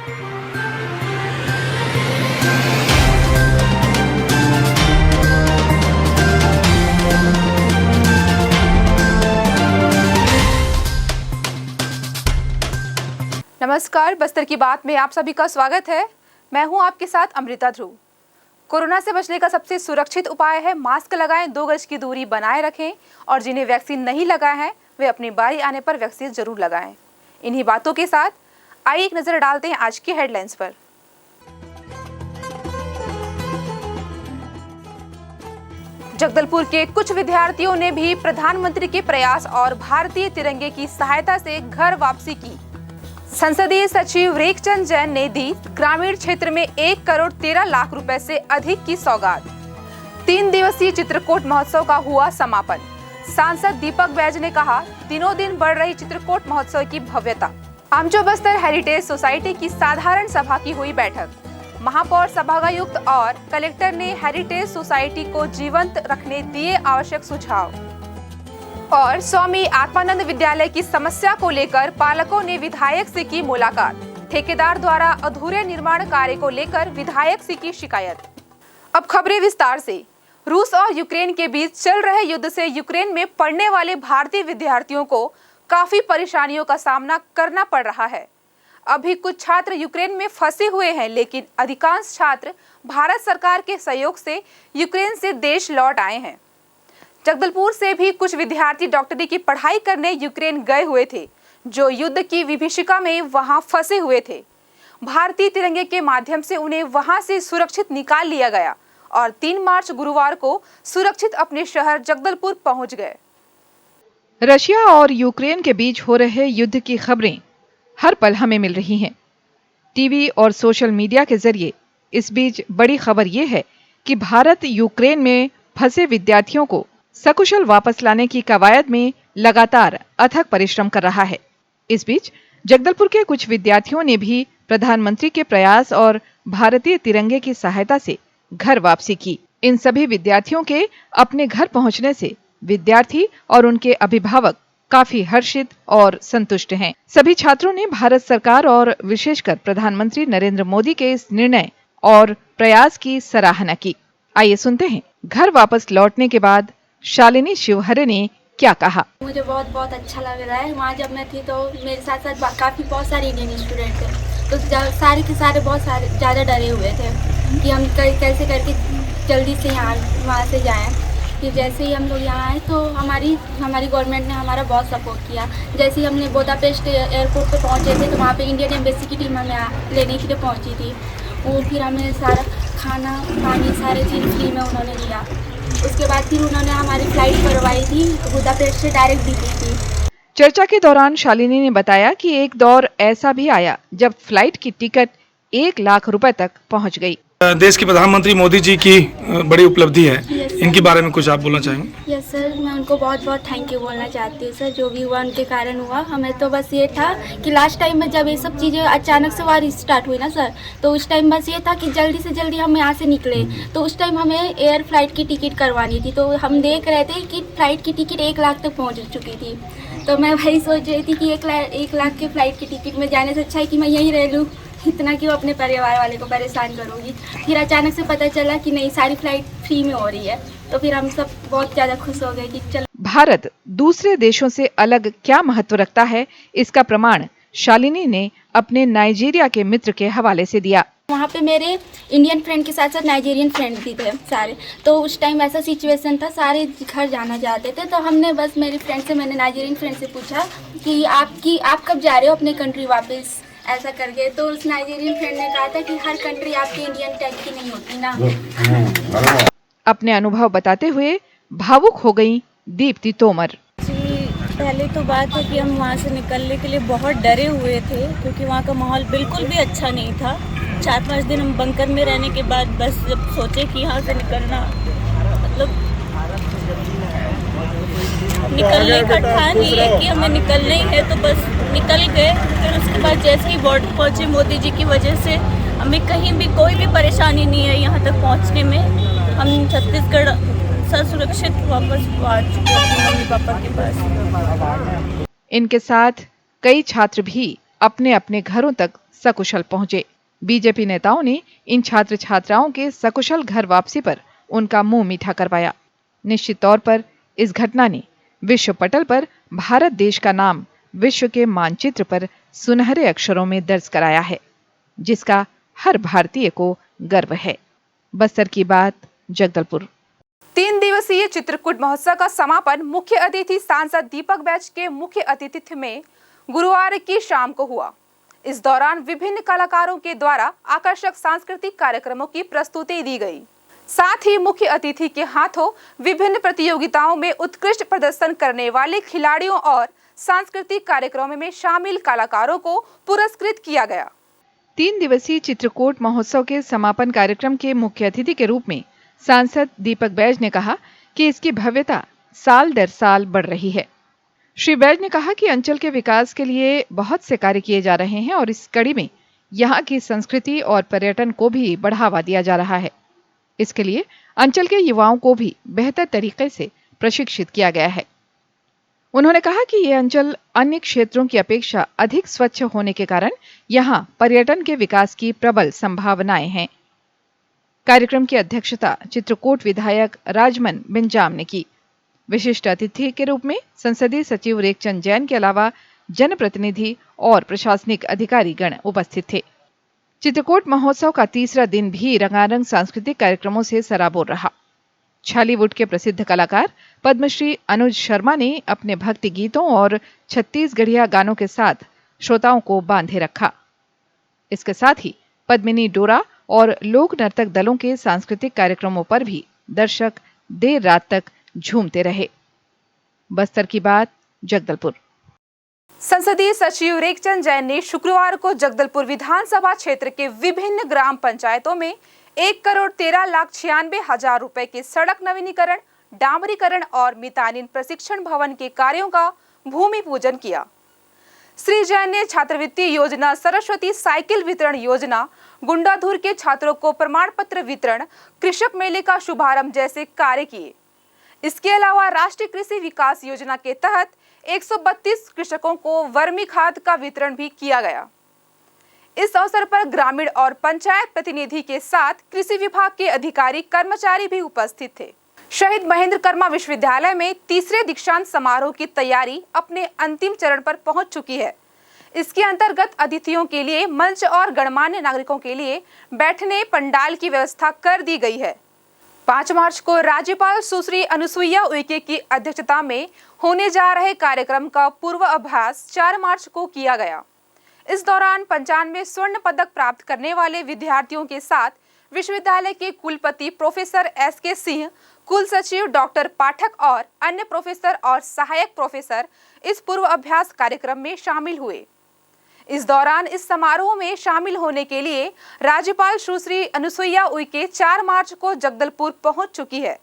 नमस्कार, बस्तर की बात में आप सभी का स्वागत है। मैं हूं आपके साथ अमृता ध्रुव। कोरोना से बचने का सबसे सुरक्षित उपाय है मास्क लगाएं, 2 गज की दूरी बनाए रखें और जिन्हें वैक्सीन नहीं लगाए हैं वे अपनी बारी आने पर वैक्सीन जरूर लगाएं। इन्हीं बातों के साथ आइए एक नजर डालते हैं आज की हेडलाइंस पर। जगदलपुर के कुछ विद्यार्थियों ने भी प्रधानमंत्री के प्रयास और भारतीय तिरंगे की सहायता से घर वापसी की। संसदीय सचिव रेखचंद जैन ने दी ग्रामीण क्षेत्र में 1 करोड़ 13 लाख रुपए से अधिक की सौगात। 3 दिवसीय चित्रकूट महोत्सव का हुआ समापन। सांसद दीपक बैज ने कहा, दिनों दिन बढ़ रही चित्रकूट महोत्सव की भव्यता। आमचो बस्तर हेरिटेज सोसाइटी की साधारण सभा की हुई बैठक। महापौर सभागायुक्त और कलेक्टर ने हेरिटेज सोसाइटी को जीवंत रखने दिए आवश्यक सुझाव। और स्वामी आत्मानंद विद्यालय की समस्या को लेकर पालकों ने विधायक से की मुलाकात। ठेकेदार द्वारा अधूरे निर्माण कार्य को लेकर विधायक से की शिकायत। अब खबरें विस्तार से। रूस और यूक्रेन के बीच चल रहे युद्ध से यूक्रेन में पढ़ने वाले भारतीय विद्यार्थियों को काफी परेशानियों का सामना करना पड़ रहा है। अभी कुछ छात्र यूक्रेन में फंसे हुए हैं, लेकिन अधिकांश छात्र भारत सरकार के सहयोग से यूक्रेन से देश लौट आए हैं। जगदलपुर से भी कुछ विद्यार्थी डॉक्टरी की पढ़ाई करने यूक्रेन गए हुए थे, जो युद्ध की विभीषिका में वहां फंसे हुए थे। भारतीय तिरंगे के माध्यम से उन्हें वहां से सुरक्षित निकाल लिया गया और 3 मार्च गुरुवार को सुरक्षित अपने शहर जगदलपुर पहुंच गए। रशिया और यूक्रेन के बीच हो रहे युद्ध की खबरें हर पल हमें मिल रही हैं। टीवी और सोशल मीडिया के जरिए इस बीच बड़ी खबर ये है कि भारत यूक्रेन में फंसे विद्यार्थियों को सकुशल वापस लाने की कवायद में लगातार अथक परिश्रम कर रहा है। इस बीच जगदलपुर के कुछ विद्यार्थियों ने भी प्रधानमंत्री के प्रयास और भारतीय तिरंगे की सहायता से घर वापसी की। इन सभी विद्यार्थियों के अपने घर पहुंचने से विद्यार्थी और उनके अभिभावक काफी हर्षित और संतुष्ट हैं। सभी छात्रों ने भारत सरकार और विशेषकर प्रधानमंत्री नरेंद्र मोदी के इस निर्णय और प्रयास की सराहना की। आइए सुनते हैं घर वापस लौटने के बाद शालिनी शिवहरे ने क्या कहा। मुझे बहुत बहुत अच्छा लग रहा है। वहाँ जब मैं थी तो मेरे साथ साथ बहुत सारे इंडियन स्टूडेंट थे, तो सारे के सारे बहुत सारे ज़्यादा डरे हुए थे कि हम कैसे करके जल्दी से वहाँ से जाएं। फिर जैसे ही हम लोग यहाँ आए तो हमारी गवर्नमेंट ने हमारा बहुत सपोर्ट किया। जैसे ही हमने बुडापेस्ट एयरपोर्ट पर पहुँचे थे तो वहाँ पे इंडियन एम्बेसी की टीम हमें लेने के लिए पहुँची थी। वो फिर हमें सारा खाना पानी सारे चीज़ फ्री में उन्होंने दिया। उसके बाद फिर उन्होंने हमारी फ्लाइट करवाई थी, बुडापेस्ट से डायरेक्ट दिल्ली थी। चर्चा के दौरान शालिनी ने बताया कि एक दौर ऐसा भी आया जब फ्लाइट की टिकट 1 लाख रुपए तक पहुंच गई। देश के प्रधानमंत्री मोदी जी की बड़ी उपलब्धि है। इनके बारे में कुछ आप बोलना चाहेंगे? यस सर, मैं उनको बहुत बहुत थैंक यू बोलना चाहती हूँ सर। जो भी हुआ उनके कारण हुआ। हमें तो बस ये था कि लास्ट टाइम में जब ये सब चीज़ें अचानक से वार स्टार्ट हुई ना सर, तो उस टाइम बस ये था कि जल्दी से जल्दी हम यहाँ से निकले। तो उस टाइम हमें एयर फ्लाइट की टिकट करवानी थी, तो हम देख रहे थे कि फ्लाइट की टिकट 1 लाख तक पहुँच चुकी थी। तो मैं वही सोच रही थी कि 1 लाख के फ्लाइट की टिकट में जाने से अच्छा है कि मैं यहीं रह लूँ, इतना क्यों अपने परिवार वाले को परेशान करूँगी। फिर अचानक से पता चला कि नहीं, सारी फ्लाइट फ्री में हो रही है, तो फिर हम सब बहुत ज़्यादा खुश हो गए कि चलो। भारत दूसरे देशों से अलग क्या महत्व रखता है, इसका प्रमाण शालिनी ने अपने नाइजीरिया के मित्र के हवाले से दिया। वहाँ पे मेरे इंडियन फ्रेंड के साथ साथ नाइजीरियन फ्रेंड भी थे सारे। तो उस टाइम ऐसा सिचुएशन था, सारे घर जाना चाहते थे। तो हमने बस मेरी फ्रेंड से, मैंने नाइजीरियन फ्रेंड से पूछा कि आप कब जा रहे हो अपने कंट्री वापस, ऐसा करके। तो उस नाइजीरियन फ्रेंड ने कहा था कि हर कंट्री आपकी इंडियन टाइप की नहीं होती ना। अपने अनुभव बताते हुए भावुक हो गई दीप्ति तोमर। जी, पहले तो बात है कि हम वहाँ से निकलने के लिए बहुत डरे हुए थे, क्योंकि वहाँ का माहौल बिल्कुल भी अच्छा नहीं था। 4-5 दिन हम बंकर में रहने के बाद बस जब सोचे कि यहाँ से निकलना, मतलब निकलने का ठान लिए कि हमें निकलना ही है, तो बस निकल गए। फिर उसके बाद जैसे ही बॉर्डर पहुँचे, मोदी जी की वजह से हमें कहीं भी कोई भी परेशानी नहीं है यहाँ तक पहुँचने में। हम छत्तीसगढ़ सुरक्षित वापस आ चुके हैं मम्मी पापा के पास। इनके साथ कई छात्र भी अपने अपने घरों तक सकुशल पहुंचे। बीजेपी नेताओं ने इन छात्र छात्राओं के सकुशल घर वापसी पर उनका मुंह मीठा करवाया। निश्चित तौर पर इस घटना ने विश्व पटल पर भारत देश का नाम विश्व के मानचित्र पर सुनहरे अक्षरों में दर्ज कराया है, जिसका हर भारतीय को गर्व है। बस्तर की बात, जगदलपुर। 3 दिवसीय चित्रकूट महोत्सव का समापन मुख्य अतिथि सांसद दीपक बैज के मुख्य अतिथि में गुरुवार की शाम को हुआ। इस दौरान विभिन्न कलाकारों के द्वारा आकर्षक सांस्कृतिक कार्यक्रमों की प्रस्तुति दी गई। साथ ही मुख्य अतिथि के हाथों विभिन्न प्रतियोगिताओं में उत्कृष्ट प्रदर्शन करने वाले खिलाड़ियों और सांस्कृतिक कार्यक्रमों में शामिल कलाकारों को पुरस्कृत किया गया। 3 दिवसीय चित्रकूट महोत्सव के समापन कार्यक्रम के मुख्य अतिथि के रूप में सांसद दीपक बैज ने कहा कि इसकी भव्यता साल दर साल बढ़ रही है। श्री बैज ने कहा कि अंचल के विकास के लिए बहुत से कार्य किए जा रहे हैं और इस कड़ी में यहाँ की संस्कृति और पर्यटन को भी बढ़ावा दिया जा रहा है। इसके लिए अंचल के युवाओं को भी बेहतर तरीके से प्रशिक्षित किया गया है। उन्होंने कहा कि ये अंचल अन्य क्षेत्रों की अपेक्षा अधिक स्वच्छ होने के कारण यहाँ पर्यटन के विकास की प्रबल संभावनाएं हैं। कार्यक्रम की अध्यक्षता चित्रकूट विधायक राजमन बिंजाम ने की। विशिष्ट अतिथि के रूप में संसदीय सचिव रेखचंद जैन के अलावा जनप्रतिनिधि और प्रशासनिक अधिकारी गण उपस्थित थे। चित्रकूट महोत्सव का तीसरा दिन भी रंगारंग सांस्कृतिक कार्यक्रमों से सराबोर रहा। छालीवुड के प्रसिद्ध कलाकार पद्मश्री अनुज शर्मा ने अपने भक्ति गीतों और छत्तीसगढ़िया गानों के साथ श्रोताओं को बांधे रखा। इसके साथ ही पद्मिनी डोरा और लोक नर्तक दलों के सांस्कृतिक कार्यक्रमों पर भी दर्शक देर रात तक झूमते रहे। बस्तर की बात, जगदलपुर। संसदीय सचिव रेखचंद जैन ने शुक्रवार को जगदलपुर विधानसभा क्षेत्र के विभिन्न ग्राम पंचायतों में 1,13,96,000 रुपए के सड़क नवीनीकरण, डामरीकरण और मितानिन प्रशिक्षण भवन के कार्यों का भूमि पूजन किया। श्री जैन ने छात्रवृत्ति योजना, सरस्वती साइकिल वितरण योजना, गुंडाधुर के छात्रों को प्रमाण पत्र वितरण, कृषक मेले का शुभारंभ जैसे कार्य किए। इसके अलावा राष्ट्रीय कृषि विकास योजना के तहत 132 कृषकों को वर्मी खाद का वितरण भी किया गया। इस अवसर पर ग्रामीण और पंचायत प्रतिनिधि के साथ कृषि विभाग के अधिकारी कर्मचारी भी उपस्थित थे। शहीद महेंद्र कर्मा विश्वविद्यालय में तीसरे दीक्षांत समारोह की तैयारी अपने अंतिम चरण पर पहुंच चुकी है। इसके अंतर्गत अतिथियों के लिए मंच और गणमान्य नागरिकों के लिए बैठने पंडाल की व्यवस्था कर दी गई है। 5 मार्च को राज्यपाल सुश्री अनुसुईया उइके की अध्यक्षता में होने जा रहे कार्यक्रम का पूर्वाभ्यास 4 मार्च को किया गया। इस दौरान 95 स्वर्ण पदक प्राप्त करने वाले विद्यार्थियों के साथ विश्वविद्यालय के कुलपति प्रोफेसर SK सिंह, कुल सचिव डॉक्टर पाठक और अन्य प्रोफेसर और सहायक प्रोफेसर इस पूर्वाभ्यास कार्यक्रम में शामिल हुए। इस दौरान इस समारोह में शामिल होने के लिए राज्यपाल सुश्री अनुसुईया उइके 4 मार्च को जगदलपुर पहुंच चुकी है।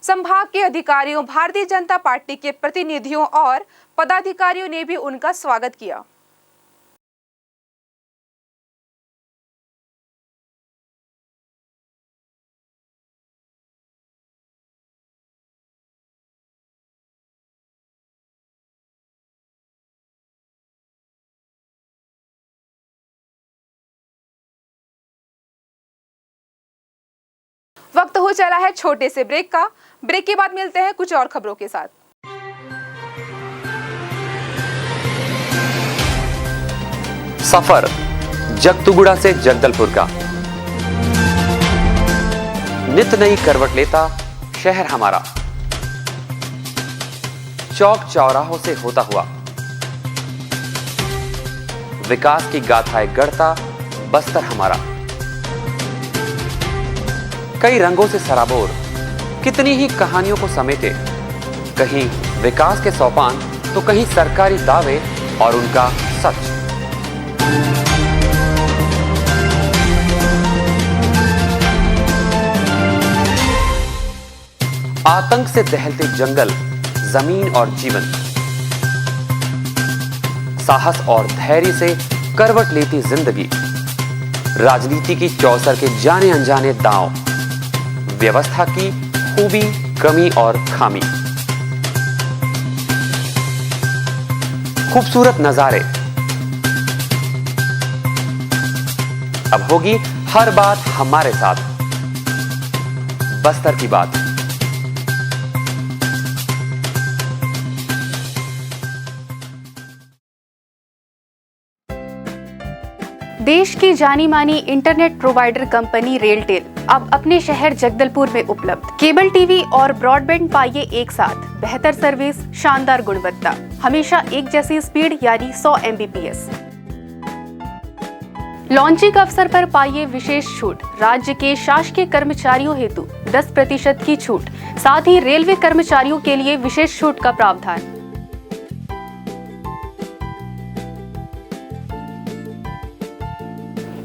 संभाग के अधिकारियों, भारतीय जनता पार्टी के प्रतिनिधियों और पदाधिकारियों ने भी उनका स्वागत किया। वक्त हो चला है छोटे से ब्रेक का। ब्रेक के बाद मिलते हैं कुछ और खबरों के साथ। सफर जगतुगुड़ा से जगदलपुर का नित नई करवट लेता शहर हमारा, चौक चौराहों से होता हुआ विकास की गाथाएं गढ़ता बस्तर हमारा। कई रंगों से सराबोर कितनी ही कहानियों को समेटे, कहीं विकास के सोपान तो कहीं सरकारी दावे और उनका सच। आतंक से दहलते जंगल, जमीन और जीवन, साहस और धैर्य से करवट लेती जिंदगी, राजनीति की चौसर के जाने अनजाने दांव, व्यवस्था की खूबी, कमी और खामी, खूबसूरत नजारे, अब होगी हर बात हमारे साथ। बस्तर की बात। देश की जानी मानी इंटरनेट प्रोवाइडर कंपनी रेलटेल अब अपने शहर जगदलपुर में उपलब्ध। केबल टीवी और ब्रॉडबैंड पाइए एक साथ। बेहतर सर्विस, शानदार गुणवत्ता, हमेशा एक जैसी स्पीड यानी 100 Mbps। लॉन्चिंग अवसर पर पाइए विशेष छूट। राज्य के शासकीय कर्मचारियों हेतु 10% की छूट, साथ ही रेलवे कर्मचारियों के लिए विशेष छूट का प्रावधान।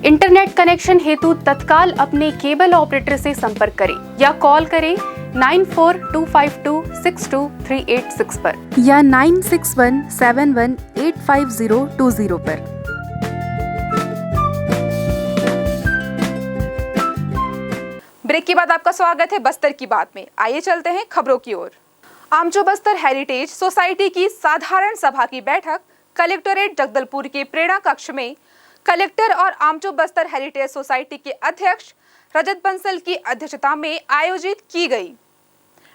इंटरनेट कनेक्शन हेतु तत्काल अपने केबल ऑपरेटर से संपर्क करें या कॉल करें 9425262386 पर या 9617185020 पर। ब्रेक के बाद आपका स्वागत है बस्तर की बात में। आइए चलते हैं खबरों की ओर। आमचो बस्तर हेरिटेज सोसाइटी की साधारण सभा की बैठक कलेक्टोरेट जगदलपुर के प्रेरणा कक्ष में कलेक्टर और आमचो बस्तर हेरिटेज सोसाइटी के अध्यक्ष रजत बंसल की अध्यक्षता में आयोजित की गई।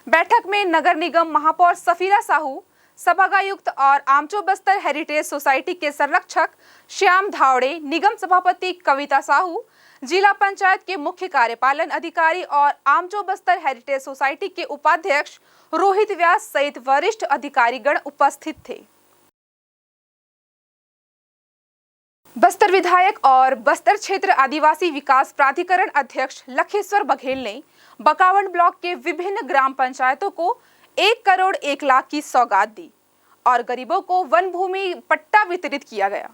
बैठक में नगर निगम महापौर सफीरा साहू, सभागायुक्त और आमचो बस्तर हेरिटेज सोसाइटी के संरक्षक श्याम धावड़े, निगम सभापति कविता साहू, जिला पंचायत के मुख्य कार्यपालन अधिकारी और आमचो बस्तर हेरिटेज सोसाइटी के उपाध्यक्ष रोहित व्यास सहित वरिष्ठ अधिकारीगण उपस्थित थे। बस्तर विधायक और बस्तर क्षेत्र आदिवासी विकास प्राधिकरण अध्यक्ष लखेश्वर बघेल ने बकावंड ब्लॉक के विभिन्न ग्राम पंचायतों को 1 करोड़ 1 लाख की सौगात दी और गरीबों को वन भूमि पट्टा वितरित किया गया।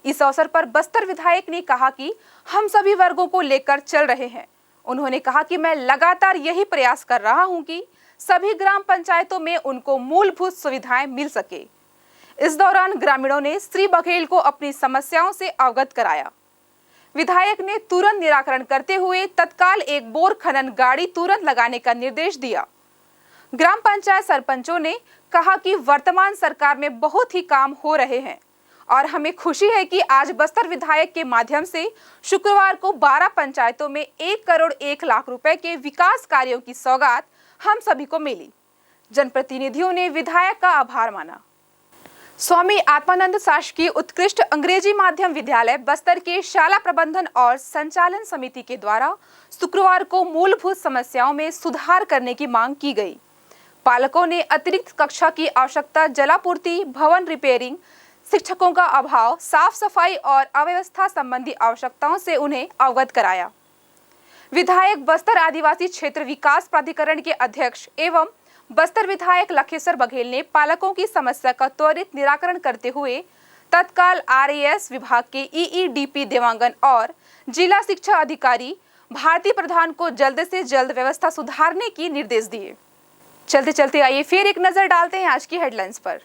इस अवसर पर बस्तर विधायक ने कहा कि हम सभी वर्गों को लेकर चल रहे हैं। उन्होंने कहा कि मैं लगातार यही प्रयास कर रहा हूं कि सभी ग्राम पंचायतों में उनको मूलभूत सुविधाएं मिल सके। इस दौरान ग्रामीणों ने श्री बघेल को अपनी समस्याओं से अवगत कराया। विधायक ने तुरंत निराकरण करते हुए तत्काल एक बोर खनन गाड़ी तुरंत लगाने का निर्देश दिया। ग्राम पंचायत सरपंचों ने कहा कि वर्तमान सरकार में बहुत ही काम हो रहे हैं और हमें खुशी है कि आज बस्तर विधायक के माध्यम से शुक्रवार को 12 पंचायतों में 1 करोड़ 1 लाख रुपए के विकास कार्यों की सौगात हम सभी को मिली। जनप्रतिनिधियों ने विधायक का आभार माना। स्वामी आत्मानंद शासकीय उत्कृष्ट अंग्रेजी माध्यम विद्यालय बस्तर के शाला प्रबंधन और संचालन समिति के द्वारा शुक्रवार को मूलभूत समस्याओं में सुधार करने की मांग की गई। पालकों ने अतिरिक्त कक्षा की आवश्यकता, जलापूर्ति, भवन रिपेयरिंग, शिक्षकों का अभाव, साफ सफाई और अव्यवस्था संबंधी आवश्यकताओं से उन्हें अवगत कराया। विधायक बस्तर आदिवासी क्षेत्र विकास प्राधिकरण के अध्यक्ष एवं बस्तर विधायक लखेश्वर बघेल ने पालकों की समस्या का त्वरित निराकरण करते हुए तत्काल RAS विभाग के EEDP देवांगन और जिला शिक्षा अधिकारी भारती प्रधान को जल्द से जल्द व्यवस्था सुधारने की निर्देश दिए। चलते चलते आइए फिर एक नजर डालते हैं आज की हेडलाइंस पर।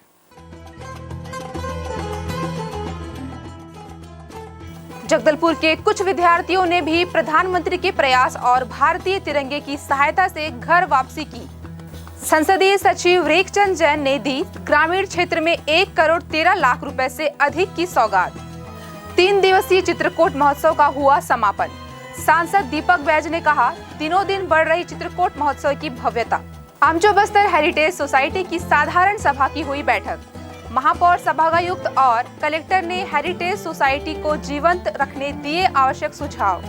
जगदलपुर के कुछ विद्यार्थियों ने भी प्रधानमंत्री के प्रयास और भारतीय तिरंगे की सहायता से घर वापसी की। संसदीय सचिव रेखचंद जैन ने दी ग्रामीण क्षेत्र में 1 करोड़ 13 लाख रुपए से अधिक की सौगात। 3 दिवसीय चित्रकूट महोत्सव का हुआ समापन। सांसद दीपक बैज ने कहा, दिनों दिन बढ़ रही चित्रकूट महोत्सव की भव्यता। आमचो बस्तर हेरिटेज सोसाइटी की साधारण सभा की हुई बैठक। महापौर, सभागायुक्त और कलेक्टर ने हेरिटेज सोसाइटी को जीवंत रखने दिए आवश्यक सुझाव।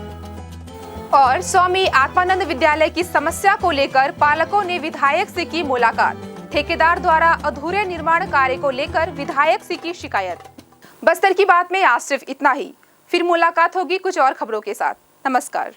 और स्वामी आत्मानंद विद्यालय की समस्या को लेकर पालकों ने विधायक से की मुलाकात। ठेकेदार द्वारा अधूरे निर्माण कार्य को लेकर विधायक से की शिकायत। बस्तर की बात में आज सिर्फ इतना ही, फिर मुलाकात होगी कुछ और खबरों के साथ। नमस्कार।